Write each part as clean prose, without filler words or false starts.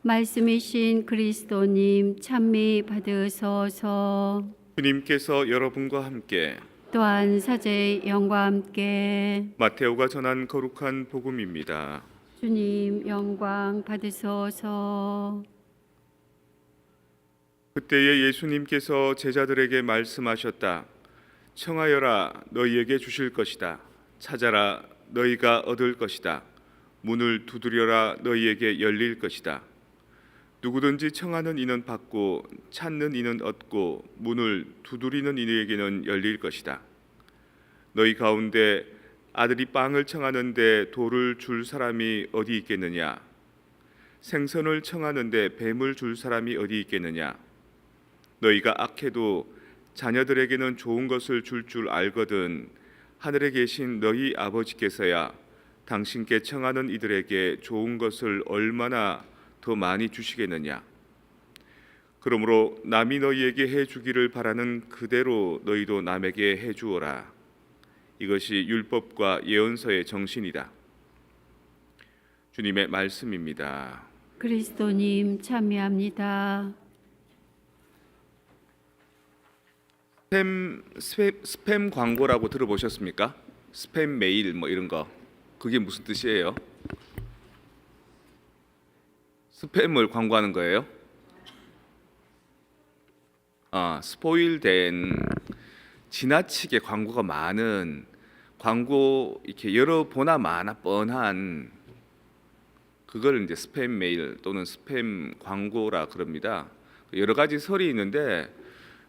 말씀이신 그리스도님 찬미 받으소서. 주님께서 여러분과 함께 또한 사제의 영과 함께 마테오가 전한 거룩한 복음입니다. 주님 영광 받으소서. 그때에 예수님께서 제자들에게 말씀하셨다. 청하여라, 너희에게 주실 것이다. 찾아라, 너희가 얻을 것이다. 문을 두드려라, 너희에게 열릴 것이다. 누구든지 청하는 이는 받고 찾는 이는 얻고 문을 두드리는 이에게는 열릴 것이다. 너희 가운데 아들이 빵을 청하는데 돌을 줄 사람이 어디 있겠느냐? 생선을 청하는데 뱀을 줄 사람이 어디 있겠느냐? 너희가 악해도 자녀들에게는 좋은 것을 줄 줄 알거든 하늘에 계신 너희 아버지께서야 당신께 청하는 이들에게 좋은 것을 얼마나 더 많이 주시겠느냐? 그러므로 남이 너희에게 해주기를 바라는 그대로 너희도 남에게 해주어라. 이것이 율법과 예언서의 정신이다. 주님의 말씀입니다. 그리스도님 참여합니다. 스팸 광고라고 들어보셨습니까? 스팸 메일 뭐 이런 거. 그게 무슨 뜻이에요? 스팸을 광고하는 거예요? 스포일된 지나치게 광고가 많은 광고 이렇게 열어보나 마나 뻔한 그걸 이제 스팸 메일 또는 스팸 광고라 그럽니다. 여러 가지 설이 있는데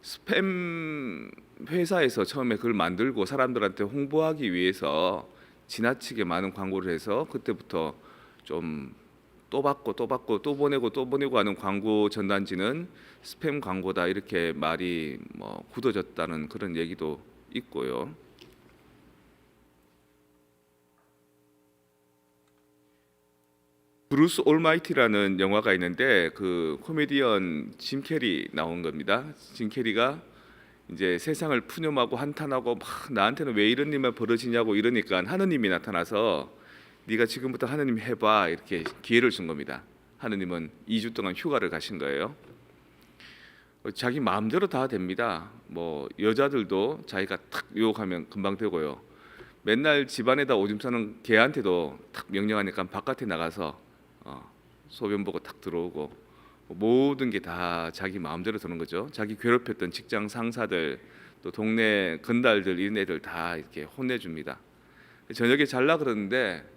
스팸 회사에서 처음에 그걸 만들고 사람들한테 홍보하기 위해서 지나치게 많은 광고를 해서 그때부터 좀 또 받고 또 받고 또 보내고 또 보내고 하는 광고 전단지는 스팸 광고다 이렇게 말이 뭐 굳어졌다는 그런 얘기도 있고요. 브루스 올마이티라는 영화가 있는데 그 코미디언 짐 캐리 나온 겁니다. 짐 캐리가 이제 세상을 푸념하고 한탄하고 막 나한테는 왜 이런 일만 벌어지냐고 이러니까 하느님이 나타나서 네가 지금부터 하느님 해봐 이렇게 기회를 준 겁니다. 하느님은 2주 동안 휴가를 가신 거예요. 자기 마음대로 다 됩니다. 뭐 여자들도 자기가 탁 유혹하면 금방 되고요. 맨날 집안에다 오줌 싸는 개한테도 탁 명령하니까 바깥에 나가서 소변 보고 탁 들어오고 모든 게 다 자기 마음대로 되는 거죠. 자기 괴롭혔던 직장 상사들 또 동네 건달들 이런 애들 다 이렇게 혼내줍니다. 저녁에 잘라 그러는데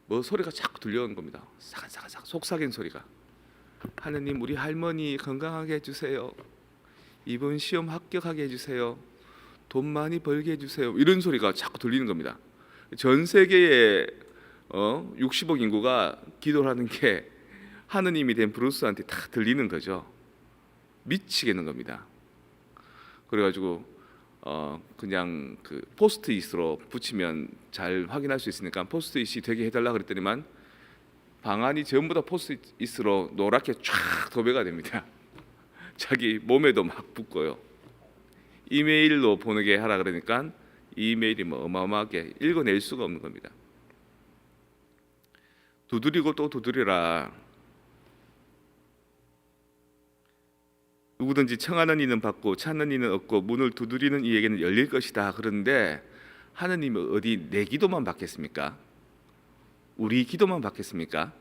뭐 소리가 자꾸 들려오는 겁니다. 사간사간삭 속삭이는 소리가. 하느님 우리 할머니 건강하게 해주세요. 이번 시험 합격하게 해주세요. 돈 많이 벌게 해주세요. 이런 소리가 자꾸 들리는 겁니다. 전 세계의 60억 인구가 기도를 하는 게 하느님이 된 브루스한테 다 들리는 거죠. 미치겠는 겁니다. 그래가지고 그냥 그 포스트잇으로 붙이면 잘 확인할 수 있으니까 포스트잇이 되게 해달라 그랬더니만 방안이 전부 다 포스트잇으로 노랗게 쫙 도배가 됩니다. 자기 몸에도 막 붙고요. 이메일로 보내게 하라 그러니까 이메일이 뭐 어마어마하게 읽어낼 수가 없는 겁니다. 두드리고 또 두드리라. 누구든지 청하는 이는 받고 찾는 이는 얻고 문을 두드리는 이에게는 열릴 것이다. 그런데 하느님이 어디 내 기도만 받겠습니까? 우리 기도만 받겠습니까?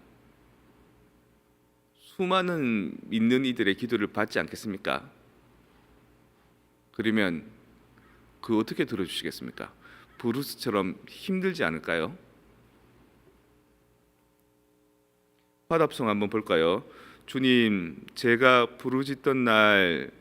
수많은 믿는 이들의 기도를 받지 않겠습니까? 그러면 그 어떻게 들어주시겠습니까? 브루스처럼 힘들지 않을까요? 화답송 한번 볼까요? 주님, 제가 부르짖던 날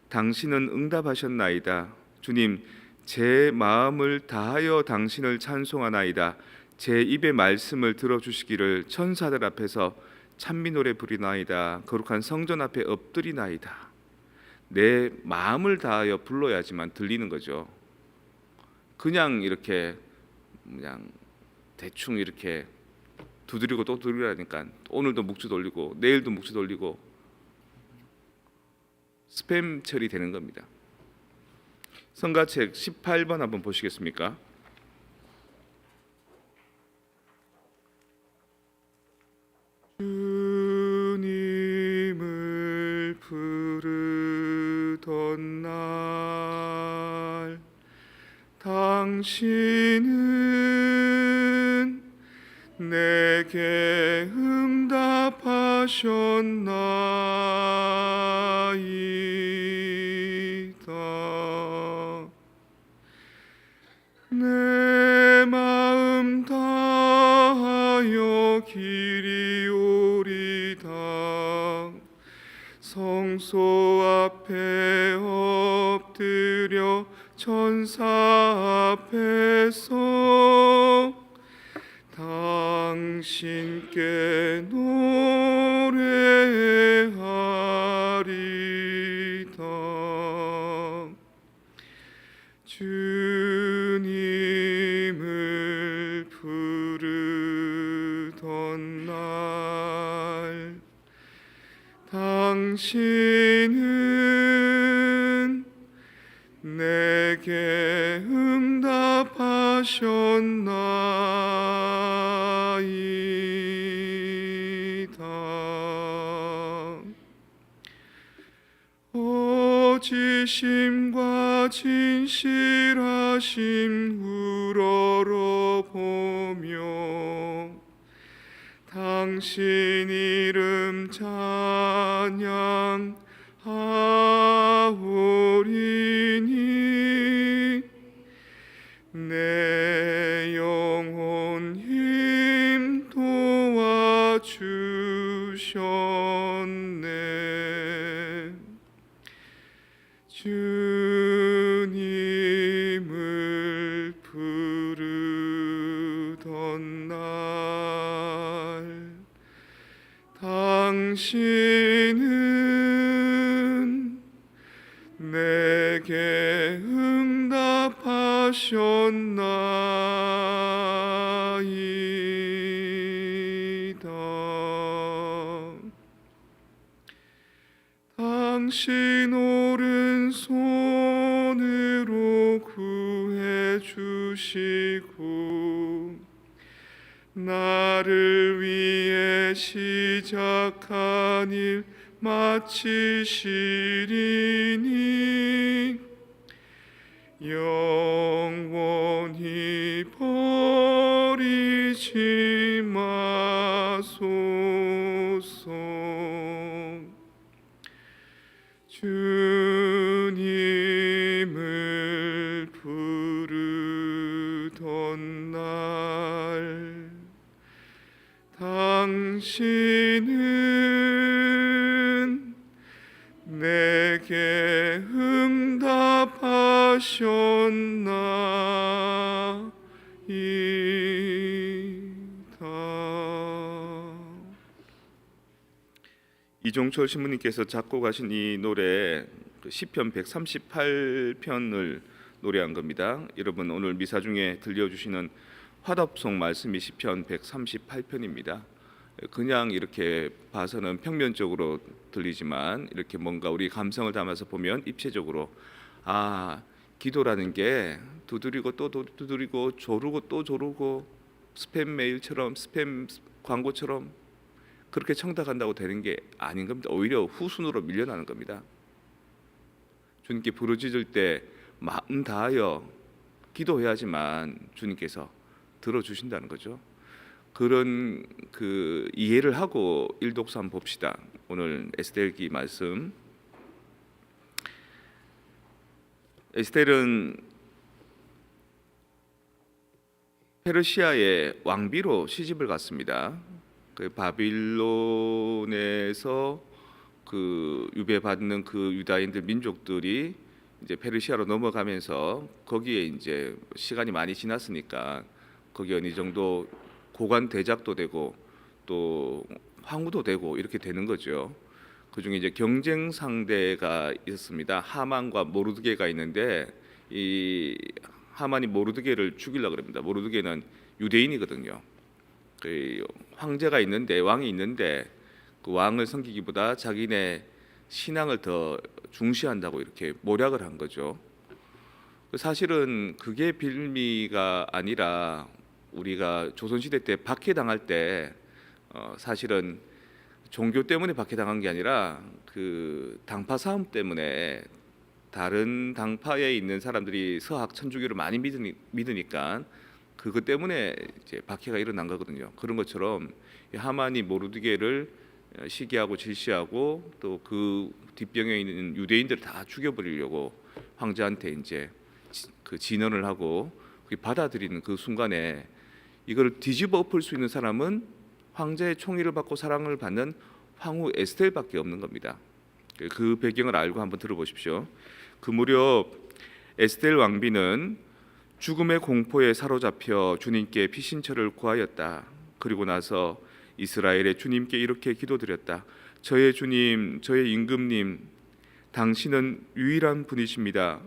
당신은 응답하셨나이다. 주님, 제 마음을 다하여 당신을 찬송하나이다. 제 입의 말씀을 들어주시기를 천사들 앞에서 찬미 노래 부리나이다. 거룩한 성전 앞에 엎드리나이다. 내 마음을 다하여 불러야지만 들리는 거죠. 그냥 이렇게 그냥 대충 이렇게 두드리고 또 두드리라니까 오늘도 묵주 돌리고 내일도 묵주 돌리고 스팸 처리되는 겁니다. 성가책 18번 한번 보시겠습니까? 주 당신은 내게 응답하셨나이다. 내 마음 다하여 기리오리다. 성소 앞에 엎드려 천사 앞에서 당신께 노래하리다. 주님을 부르던 날 당신은 내게 응답하셨나이다. 어지심과 진실하심 우러러보며 당신 이름 찬양하오리니 내 영혼 힘 도와주셨네. 주님을 부르던 날 당신은 내게 응답하셨나이다. 당신 오른손으로 구해 주시고 나를 위해 시작한 일 마치시리니 영원히 버리지 마소서. 주님을 부르던 날 당신은 내게 응답하셨나이다. 이종철 신부님께서 작곡하신 이 노래 시편 138편을 노래한 겁니다. 여러분 오늘 미사 중에 들려주시는 화답송 말씀이 시편 138편입니다. 그냥 이렇게 봐서는 평면적으로 들리지만 이렇게 뭔가 우리 감성을 담아서 보면 입체적으로 기도라는 게 두드리고 또 두드리고 조르고 또 조르고 스팸 메일처럼 스팸 광고처럼 그렇게 청탁한다고 되는 게 아닌 겁니다. 오히려 후순으로 밀려나는 겁니다. 주님께 부르짖을 때 마음 다하여 기도해야지만 주님께서 들어주신다는 거죠. 그런 그 이해를 하고 일독서 한번 봅시다. 오늘 에스겔기 말씀. 에스겔은 페르시아의 왕비로 시집을 갔습니다. 그 바빌론에서 그 유배받는 그 유다인들 민족들이 이제 페르시아로 넘어가면서 거기에 이제 시간이 많이 지났으니까 거기 어느 정도 고관 대작도 되고 또 황후도 되고 이렇게 되는 거죠. 그 중에 이제 경쟁 상대가 있었습니다. 하만과 모르드게가 있는데 이 하만이 모르드게를 죽이려고 그럽니다. 모르드게는 유대인이거든요. 그 황제가 있는데 왕이 있는데 그 왕을 섬기기보다 자기네 신앙을 더 중시한다고 이렇게 모략을 한 거죠. 사실은 그게 빌미가 아니라 우리가 조선시대 때 박해당할 때 사실은 종교 때문에 박해당한 게 아니라 그 당파 싸움 때문에 다른 당파에 있는 사람들이 서학 천주교를 많이 믿으니까 그것 때문에 이제 박해가 일어난 거거든요. 그런 것처럼 하만이 모르드게를 시기하고 질시하고 또 그 뒷병에 있는 유대인들을 다 죽여버리려고 황제한테 이제 그 진언을 하고 받아들이는 그 순간에 이걸 뒤집어 엎을 수 있는 사람은 황제의 총의를 받고 사랑을 받는 황후 에스텔밖에 없는 겁니다. 그 배경을 알고 한번 들어보십시오. 그 무렵 에스텔 왕비는 죽음의 공포에 사로잡혀 주님께 피신처를 구하였다. 그리고 나서 이스라엘의 주님께 이렇게 기도드렸다. 저의 주님, 저의 임금님, 당신은 유일한 분이십니다.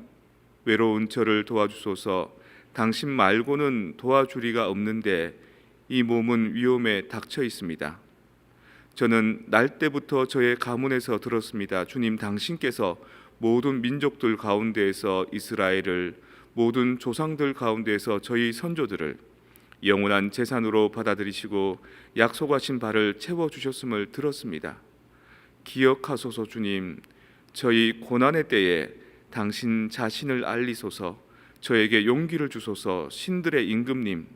외로운 저를 도와주소서. 당신 말고는 도와주리가 없는데 이 몸은 위험에 닥쳐 있습니다. 저는 날 때부터 저의 가문에서 들었습니다. 주님, 당신께서 모든 민족들 가운데에서 이스라엘을, 모든 조상들 가운데에서 저희 선조들을 영원한 재산으로 받아들이시고 약속하신 바를 채워주셨음을 들었습니다. 기억하소서. 주님, 저희 고난의 때에 당신 자신을 알리소서. 저에게 용기를 주소서. 신들의 임금님,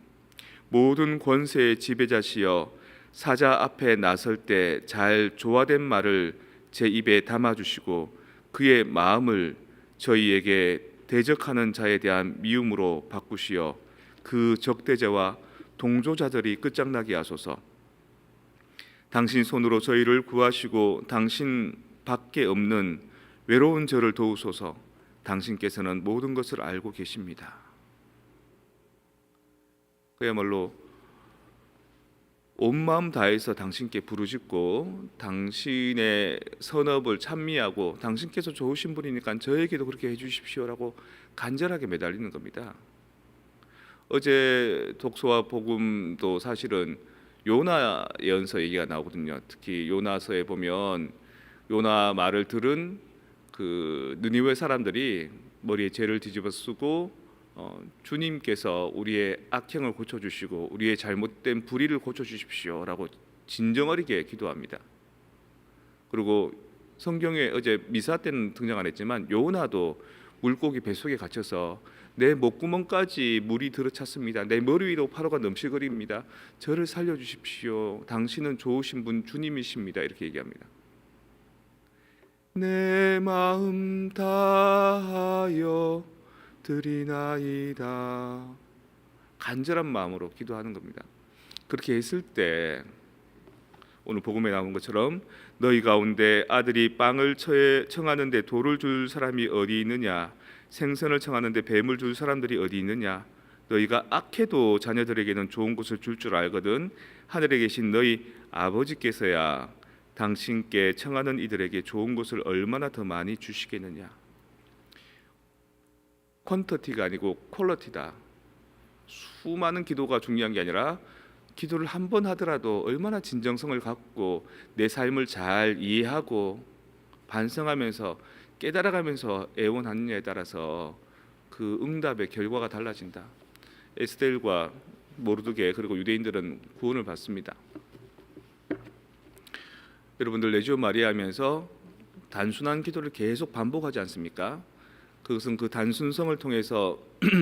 모든 권세의 지배자시여, 사자 앞에 나설 때 잘 조화된 말을 제 입에 담아주시고 그의 마음을 저희에게 대적하는 자에 대한 미움으로 바꾸시어 그 적대자와 동조자들이 끝장나게 하소서. 당신 손으로 저희를 구하시고 당신 밖에 없는 외로운 저를 도우소서. 당신께서는 모든 것을 알고 계십니다. 그야말로 온 마음 다해서 당신께 부르짖고 당신의 선업을 찬미하고 당신께서 좋으신 분이니까 저에게도 그렇게 해주십시오라고 간절하게 매달리는 겁니다. 어제 독서와 복음도 사실은 요나 예언서 얘기가 나오거든요. 특히 요나서에 보면 요나 말을 들은 그 느니웨 사람들이 머리에 죄를 뒤집어 쓰고 주님께서 우리의 악행을 고쳐주시고 우리의 잘못된 불의를 고쳐주십시오라고 진정어리게 기도합니다. 그리고 성경에 어제 미사 때는 등장 안 했지만 요나도 물고기 뱃속에 갇혀서 내 목구멍까지 물이 들어찼습니다. 내 머리 위로 파도가 넘실거립니다. 저를 살려주십시오. 당신은 좋으신 분 주님이십니다. 이렇게 얘기합니다. 내 마음 다하여 드리나이다. 간절한 마음으로 기도하는 겁니다. 그렇게 했을 때 오늘 복음에 나온 것처럼 너희 가운데 아들이 빵을 청하는데 돌을 줄 사람이 어디 있느냐, 생선을 청하는데 뱀을 줄 사람들이 어디 있느냐. 너희가 악해도 자녀들에게는 좋은 것을 줄 알거든. 하늘에 계신 너희 아버지께서야 당신께 청하는 이들에게 좋은 것을 얼마나 더 많이 주시겠느냐. 퀀터티가 아니고 퀄러티다. 수많은 기도가 중요한 게 아니라 기도를 한 번 하더라도 얼마나 진정성을 갖고 내 삶을 잘 이해하고 반성하면서 깨달아가면서 애원하느냐에 따라서 그 응답의 결과가 달라진다. 에스텔과 모르드게 그리고 유대인들은 구원을 받습니다. 여러분들 레지오 마리아 하면서 단순한 기도를 계속 반복하지 않습니까? 그것은 그 단순성을 통해서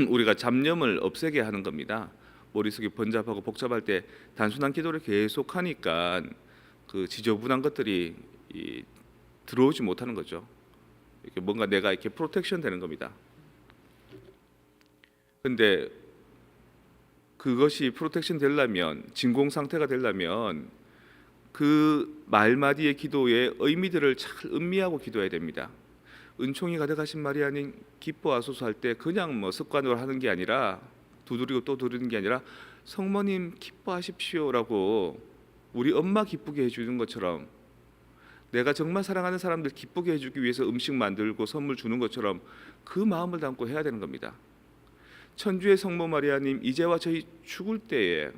우리가 잡념을 없애게 하는 겁니다. 머릿속이 번잡하고 복잡할 때 단순한 기도를 계속하니까 그 지저분한 것들이 들어오지 못하는 거죠. 이렇게 뭔가 내가 이렇게 프로텍션 되는 겁니다. 근데 그것이 프로텍션 되려면, 진공 상태가 되려면 그 말마디의 기도의 의미들을 잘 음미하고 기도해야 됩니다. 은총이 가득하신 마리아님 기뻐하소서 할 때 그냥 뭐 습관으로 하는 게 아니라 두드리고 또 두드리는 게 아니라 성모님 기뻐하십시오라고 우리 엄마 기쁘게 해주는 것처럼 내가 정말 사랑하는 사람들 기쁘게 해주기 위해서 음식 만들고 선물 주는 것처럼 그 마음을 담고 해야 되는 겁니다. 천주의 성모 마리아님 이제와 저희 죽을 때에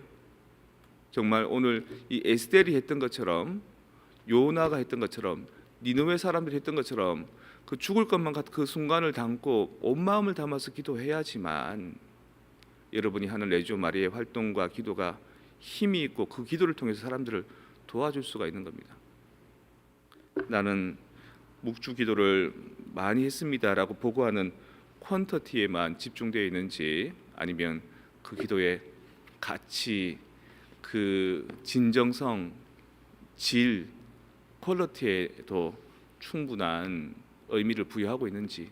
정말 오늘 이 에스텔이 했던 것처럼 요나가 했던 것처럼 니느웨 사람들이 했던 것처럼 그 죽을 것만 같은 그 순간을 담고 온 마음을 담아서 기도해야지만 여러분이 하는 레지오 마리아의 활동과 기도가 힘이 있고 그 기도를 통해서 사람들을 도와줄 수가 있는 겁니다. 나는 묵주 기도를 많이 했습니다라고 보고하는 퀀터티에만 집중되어 있는지, 아니면 그 기도의 가치, 그 진정성, 질, 퀄리티에도 충분한 의미를 부여하고 있는지